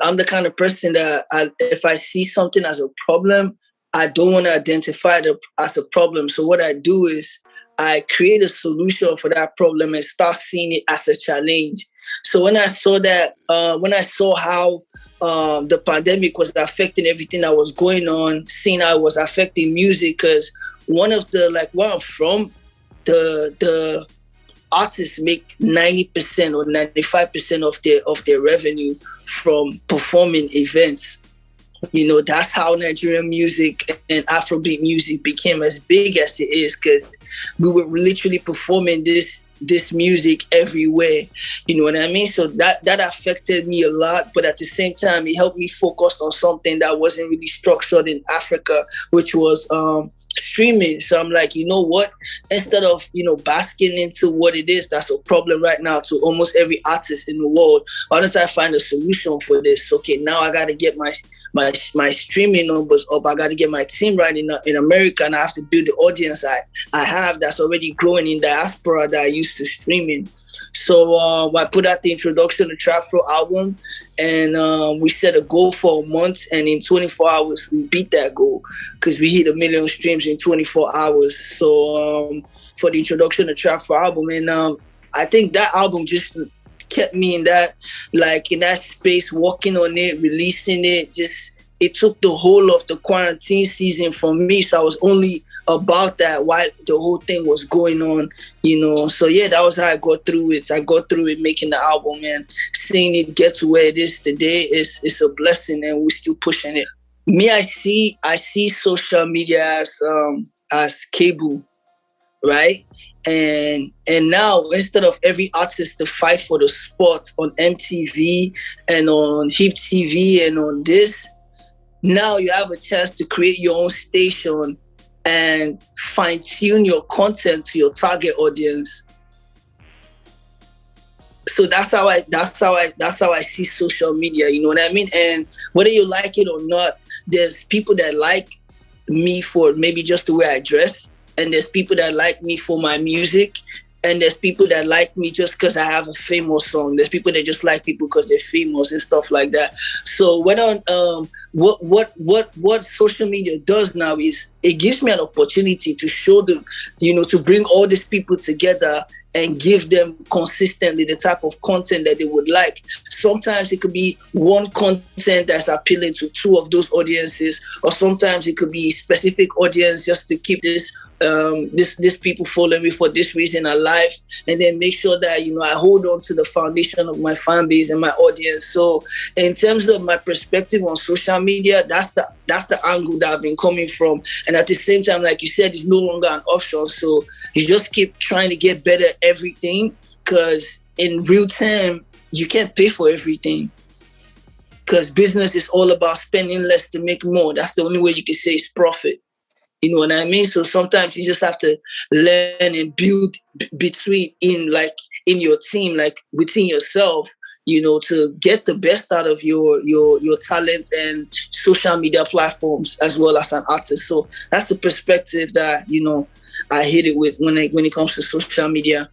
I'm the kind of person that if I see something as a problem, I don't want to identify it as a problem. So what I do is I create a solution for that problem and start seeing it as a challenge. So when I saw that, when I saw how the pandemic was affecting everything that was going on, seeing how it was affecting music, because where I'm from, the artists make 90% or 95% of their revenue from performing events. You know, that's how Nigerian music and Afrobeat music became as big as it is, because we were literally performing this music everywhere. You know what I mean? So that affected me a lot, but at the same time, it helped me focus on something that wasn't really structured in Africa, which was streaming. So I'm like, you know what? Instead of, basking into what it is that's a problem right now to almost every artist in the world, why don't I find a solution for this? Okay, now I got to get my streaming numbers up. I got to get my team right in America, and I have to build the audience I have that's already growing in diaspora that I used to streaming. So I put out the introduction to Trapfro album, and we set a goal for a month, and in 24 hours we beat that goal because we hit 1 million streams in 24 hours. So for the introduction to Trapfro album, and I think that album just kept me in that space, working on it, releasing it. It took the whole of the quarantine season from me, so I was only about that while the whole thing was going on, So yeah, that was how I got through it. I got through it making the album, and seeing it get to where it is today is a blessing, and we're still pushing it. Me, I see social media as cable, right? And now, instead of every artist to fight for the spot on MTV and on Hip TV and on this, now you have a chance to create your own station and fine-tune your content to your target audience. So that's how I see social media, you know what I mean? And whether you like it or not, there's people that like me for maybe just the way I dress, and there's people that like me for my music, and there's people that like me just because I have a famous song. There's people that just like people because they're famous and stuff like that. So what social media does now is it gives me an opportunity to show them, to bring all these people together and give them consistently the type of content that they would like. Sometimes it could be one content that's appealing to two of those audiences, or sometimes it could be a specific audience just to keep this people following me for this reason alive, and then make sure that I hold on to the foundation of my fan base and my audience. So in terms of my perspective on social media, that's the angle that I've been coming from. And at the same time, like you said, it's no longer an option. So you just keep trying to get better at everything, because in real time you can't pay for everything, because business is all about spending less to make more. That's the only way you can say it's profit. You know what I mean? So sometimes you just have to learn and build in your team, like within yourself, to get the best out of your talent and social media platforms as well as an artist. So that's the perspective that, I hit it with when it comes to social media.